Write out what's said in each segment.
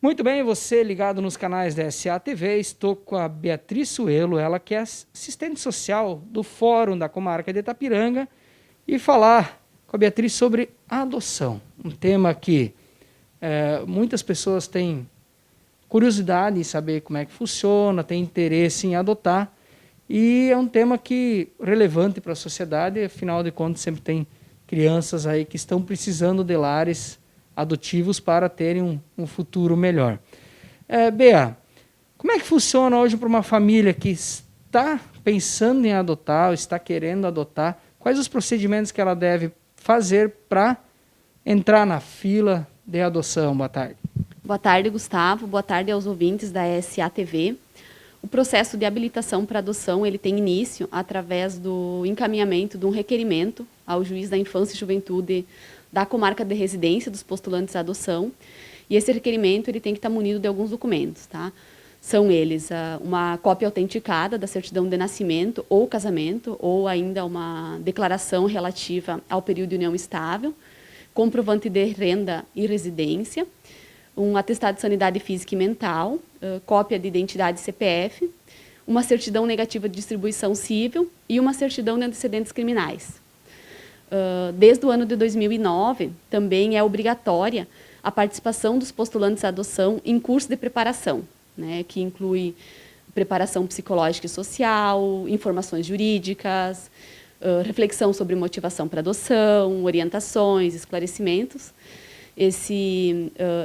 Muito bem, você ligado nos canais da SA TV, estou com a Beatriz Suelo, ela que é assistente social do Fórum da Comarca de Itapiranga, e falar com a Beatriz sobre a adoção, um tema que muitas pessoas têm curiosidade em saber como é que funciona, têm interesse em adotar, e é um tema relevante para a sociedade, afinal de contas sempre tem crianças aí que estão precisando de lares adotivos para terem um futuro melhor. Bea, como é que funciona hoje para uma família que está pensando em adotar, ou está querendo adotar? Quais os procedimentos que ela deve fazer para entrar na fila de adoção? Boa tarde. Boa tarde, Gustavo. Boa tarde aos ouvintes da SA TV. O processo de habilitação para adoção ele tem início através do encaminhamento de um requerimento ao juiz da infância e juventude da comarca de residência dos postulantes à adoção. E esse requerimento ele tem que estar munido de alguns documentos, tá? São eles uma cópia autenticada da certidão de nascimento ou casamento, ou ainda uma declaração relativa ao período de união estável, comprovante de renda e residência, um atestado de sanidade física e mental, cópia de identidade CPF, uma certidão negativa de distribuição civil e uma certidão de antecedentes criminais. Desde o ano de 2009, também é obrigatória a participação dos postulantes à adoção em curso de preparação, né, que inclui preparação psicológica e social, informações jurídicas, reflexão sobre motivação para adoção, orientações, esclarecimentos.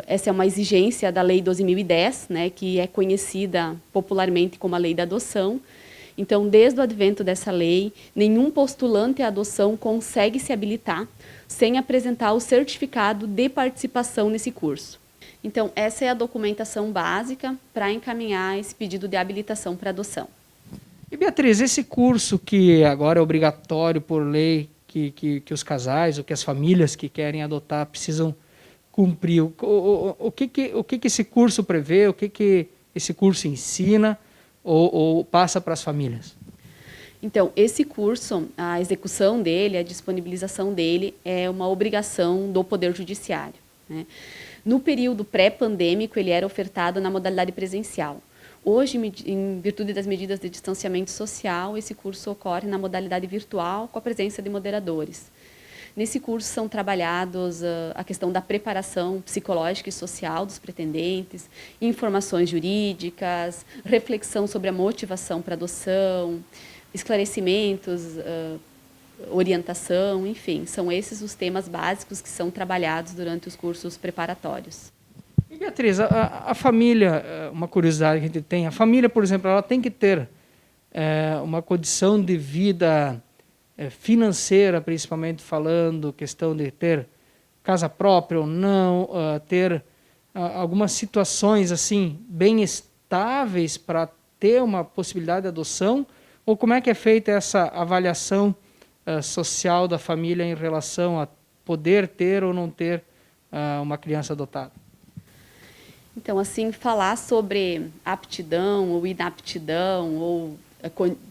Essa é uma exigência da Lei 12.010, né, que é conhecida popularmente como a Lei da Adoção. Então, desde o advento dessa lei, nenhum postulante à adoção consegue se habilitar sem apresentar o certificado de participação nesse curso. Então, essa é a documentação básica para encaminhar esse pedido de habilitação para adoção. E Beatriz, esse curso que agora é obrigatório por lei, que os casais ou que as famílias que querem adotar precisam cumprir, o que esse curso prevê, o que esse curso ensina ou passa para as famílias? Então, esse curso, a execução dele, a disponibilização dele é uma obrigação do Poder Judiciário, né? No período pré-pandêmico, ele era ofertado na modalidade presencial. Hoje, em virtude das medidas de distanciamento social, esse curso ocorre na modalidade virtual, com a presença de moderadores. Nesse curso são trabalhados a questão da preparação psicológica e social dos pretendentes, informações jurídicas, reflexão sobre a motivação para adoção, esclarecimentos, orientação, enfim, são esses os temas básicos que são trabalhados durante os cursos preparatórios. E Beatriz, a família, uma curiosidade que a gente tem, a família, por exemplo, ela tem que ter uma condição de vida financeira, principalmente falando, questão de ter casa própria ou não, ter algumas situações assim bem estáveis para ter uma possibilidade de adoção, ou como é que é feita essa avaliação social da família em relação a poder ter ou não ter uma criança adotada? Então, assim, falar sobre aptidão ou inaptidão, ou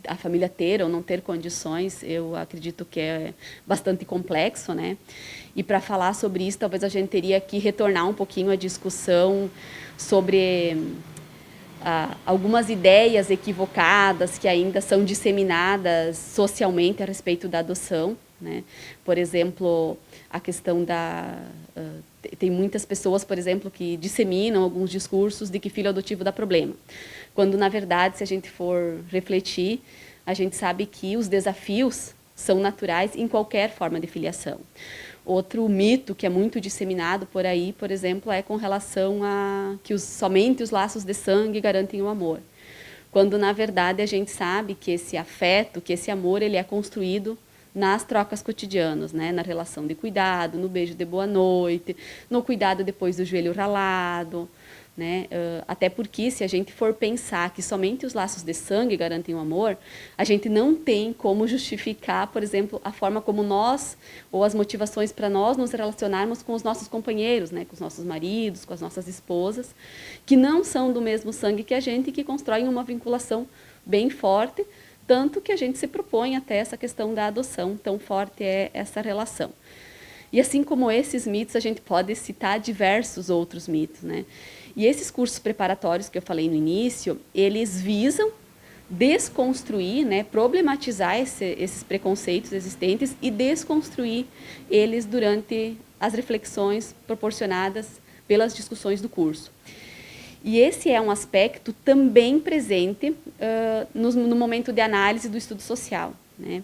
a família ter ou não ter condições, eu acredito que é bastante complexo, né? E para falar sobre isso, talvez a gente teria que retornar um pouquinho à discussão sobre algumas ideias equivocadas que ainda são disseminadas socialmente a respeito da adoção, né? Por exemplo, a questão tem muitas pessoas, por exemplo, que disseminam alguns discursos de que filho adotivo dá problema. Quando, na verdade, se a gente for refletir, a gente sabe que os desafios são naturais em qualquer forma de filiação. Outro mito que é muito disseminado por aí, por exemplo, é com relação a que somente os laços de sangue garantem o amor. Quando, na verdade, a gente sabe que esse afeto, que esse amor, ele é construído nas trocas cotidianas, né? Na relação de cuidado, no beijo de boa noite, no cuidado depois do joelho ralado, né? Até porque, se a gente for pensar que somente os laços de sangue garantem o amor, a gente não tem como justificar, por exemplo, a forma como nós, ou as motivações para nós nos relacionarmos com os nossos companheiros, né? Com os nossos maridos, com as nossas esposas, que não são do mesmo sangue que a gente e que constroem uma vinculação bem forte, tanto que a gente se propõe até essa questão da adoção, tão forte é essa relação. E assim como esses mitos, a gente pode citar diversos outros mitos, né? E esses cursos preparatórios que eu falei no início, eles visam desconstruir, né, problematizar esses preconceitos existentes e desconstruir eles durante as reflexões proporcionadas pelas discussões do curso. E esse é um aspecto também presente no momento de análise do estudo social, né?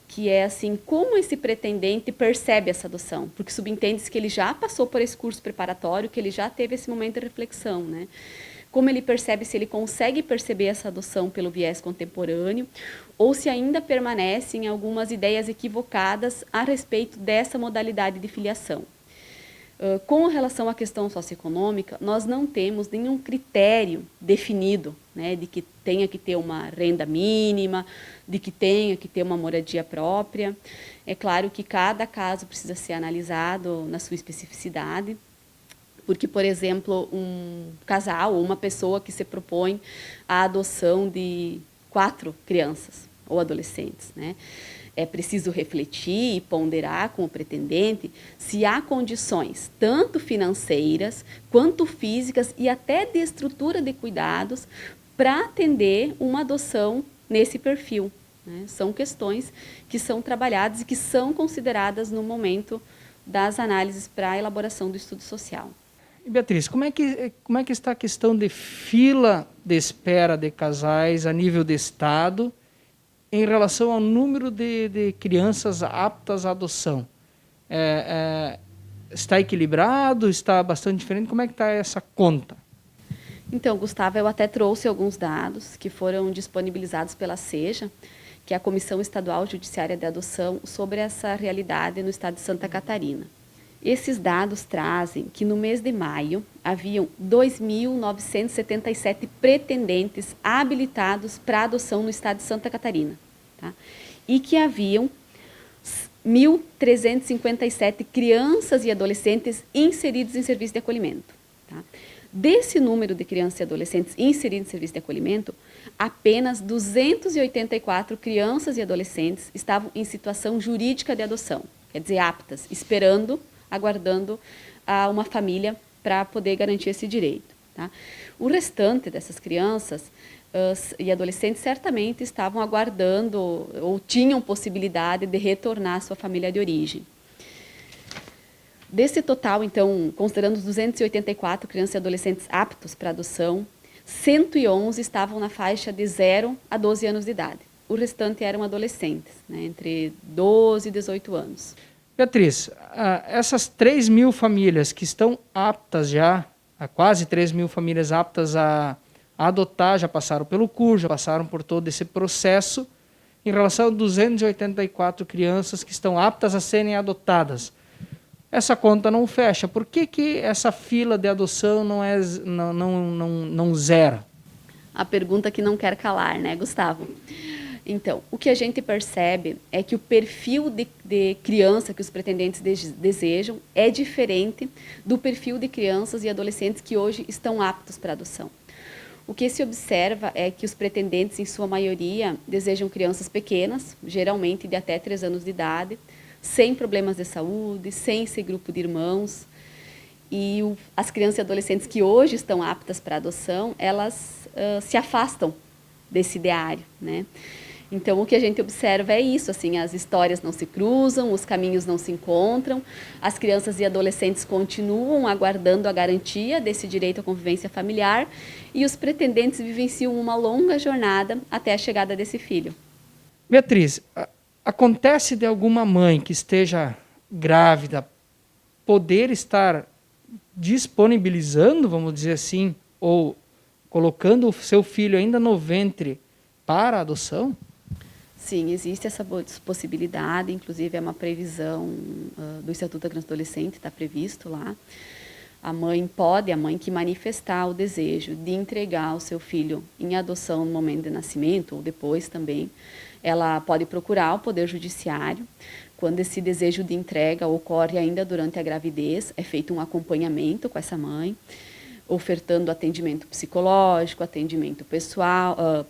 Que é assim, como esse pretendente percebe essa adoção, porque subentende-se que ele já passou por esse curso preparatório, que ele já teve esse momento de reflexão, né? Como ele percebe, se ele consegue perceber essa adoção pelo viés contemporâneo, ou se ainda permanecem algumas ideias equivocadas a respeito dessa modalidade de filiação. Com relação à questão socioeconômica, nós não temos nenhum critério definido, né, de que tenha que ter uma renda mínima, de que tenha que ter uma moradia própria. É claro que cada caso precisa ser analisado na sua especificidade, porque, por exemplo, um casal ou uma pessoa que se propõe a adoção de 4 crianças ou adolescentes, né? É preciso refletir e ponderar com o pretendente se há condições, tanto financeiras, quanto físicas e até de estrutura de cuidados, para atender uma adoção nesse perfil, né? São questões que são trabalhadas e que são consideradas no momento das análises para a elaboração do estudo social. E Beatriz, como é que está a questão de fila de espera de casais a nível de Estado em relação ao número de crianças aptas à adoção? Está equilibrado? Está bastante diferente? Como é que está essa conta? Então, Gustavo, eu até trouxe alguns dados que foram disponibilizados pela SEJA, que é a Comissão Estadual Judiciária de Adoção, sobre essa realidade no estado de Santa Catarina. Esses dados trazem que no mês de maio haviam 2.977 pretendentes habilitados para adoção no estado de Santa Catarina, tá? E que haviam 1.357 crianças e adolescentes inseridos em serviço de acolhimento, tá? Desse número de crianças e adolescentes inseridos em serviço de acolhimento, apenas 284 crianças e adolescentes estavam em situação jurídica de adoção, quer dizer, aptas, aguardando uma família para poder garantir esse direito, tá? O restante dessas crianças e adolescentes certamente estavam aguardando ou tinham possibilidade de retornar à sua família de origem. Desse total, então, considerando os 284 crianças e adolescentes aptos para adoção, 111 estavam na faixa de 0 a 12 anos de idade. O restante eram adolescentes, né, entre 12 e 18 anos. Beatriz, essas 3.000 famílias que estão aptas já, quase 3.000 famílias aptas a adotar, já passaram pelo curso, já passaram por todo esse processo, em relação a 284 crianças que estão aptas a serem adotadas. Essa conta não fecha. Por que essa fila de adoção não zera? A pergunta que não quer calar, né, Gustavo? Então, o que a gente percebe é que o perfil de criança que os pretendentes desejam é diferente do perfil de crianças e adolescentes que hoje estão aptos para adoção. O que se observa é que os pretendentes, em sua maioria, desejam crianças pequenas, geralmente de até 3 anos de idade, sem problemas de saúde, sem esse grupo de irmãos. E as crianças e adolescentes que hoje estão aptas para adoção, elas se afastam desse ideário, né? Então, o que a gente observa é isso, assim, as histórias não se cruzam, os caminhos não se encontram, as crianças e adolescentes continuam aguardando a garantia desse direito à convivência familiar e os pretendentes vivenciam uma longa jornada até a chegada desse filho. Beatriz, acontece de alguma mãe que esteja grávida poder estar disponibilizando, vamos dizer assim, ou colocando o seu filho ainda no ventre para a adoção? Sim, existe essa possibilidade, inclusive é uma previsão do Estatuto da Criança e Adolescente, está previsto lá. A mãe que manifestar o desejo de entregar o seu filho em adoção no momento de nascimento, ou depois também, ela pode procurar o Poder Judiciário. Quando esse desejo de entrega ocorre ainda durante a gravidez, é feito um acompanhamento com essa mãe, ofertando atendimento psicológico, atendimento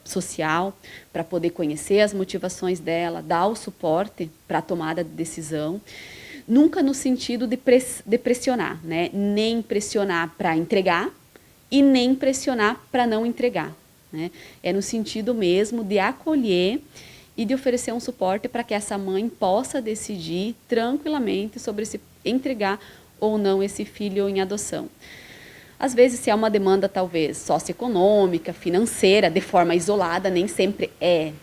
social, para poder conhecer as motivações dela, dar o suporte para a tomada de decisão. nunca no sentido de pressionar, né? Nem pressionar para entregar e nem pressionar para não entregar, né? É no sentido mesmo de acolher e de oferecer um suporte para que essa mãe possa decidir tranquilamente sobre se entregar ou não esse filho em adoção. Às vezes, se é uma demanda talvez socioeconômica, financeira, de forma isolada, nem sempre é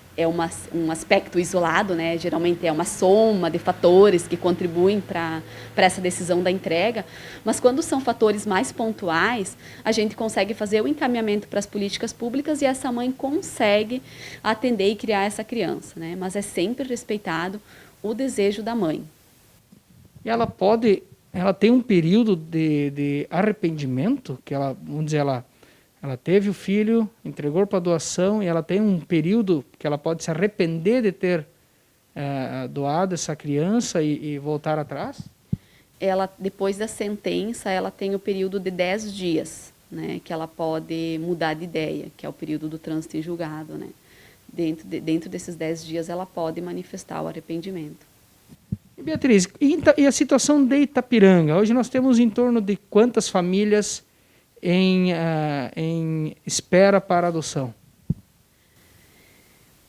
um aspecto isolado, né? Geralmente é uma soma de fatores que contribuem para essa decisão da entrega, mas quando são fatores mais pontuais, a gente consegue fazer o encaminhamento para as políticas públicas e essa mãe consegue atender e criar essa criança, né? Mas é sempre respeitado o desejo da mãe. E ela tem um período de arrependimento, que ela, vamos dizer, ela teve o filho, entregou para doação, e ela tem um período que ela pode se arrepender de ter doado essa criança e voltar atrás? Ela, depois da sentença, ela tem o período de 10 dias, né, que ela pode mudar de ideia, que é o período do trânsito em julgado, né? Dentro desses 10 dias, ela pode manifestar o arrependimento. E Beatriz, e a situação de Itapiranga? Hoje nós temos em torno de quantas famílias em espera para adoção?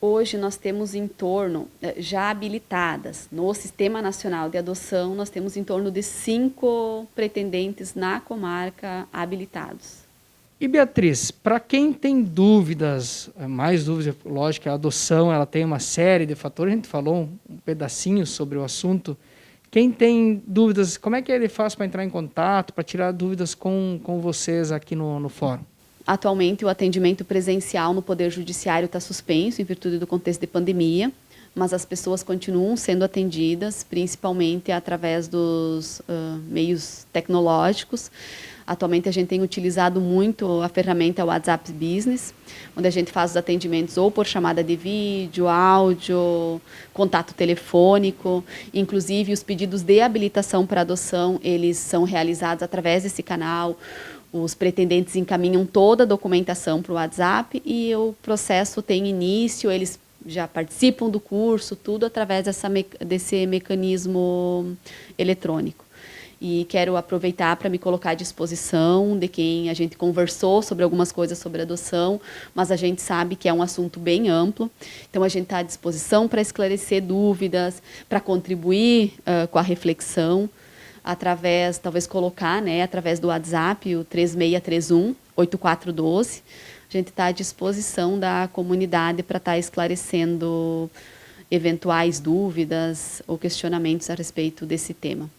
Hoje nós temos em torno, já habilitadas, no Sistema Nacional de Adoção, nós temos em torno de 5 pretendentes na comarca habilitados. E Beatriz, para quem tem dúvidas, mais dúvidas, lógico que a adoção ela tem uma série de fatores, a gente falou um pedacinho sobre o assunto. Quem tem dúvidas, como é que ele faz para entrar em contato, para tirar dúvidas com vocês aqui no fórum? Atualmente, o atendimento presencial no Poder Judiciário está suspenso em virtude do contexto de pandemia, mas as pessoas continuam sendo atendidas, principalmente através dos meios tecnológicos. Atualmente, a gente tem utilizado muito a ferramenta WhatsApp Business, onde a gente faz os atendimentos ou por chamada de vídeo, áudio, contato telefônico. Inclusive, os pedidos de habilitação para adoção, eles são realizados através desse canal. Os pretendentes encaminham toda a documentação para o WhatsApp e o processo tem início, eles já participam do curso, tudo através desse mecanismo eletrônico. E quero aproveitar para me colocar à disposição de quem a gente conversou sobre algumas coisas sobre adoção, mas a gente sabe que é um assunto bem amplo, então a gente está à disposição para esclarecer dúvidas, para contribuir com a reflexão, através, talvez colocar, né, através do WhatsApp, o 3631-8412. A gente está à disposição da comunidade para estar esclarecendo eventuais dúvidas ou questionamentos a respeito desse tema.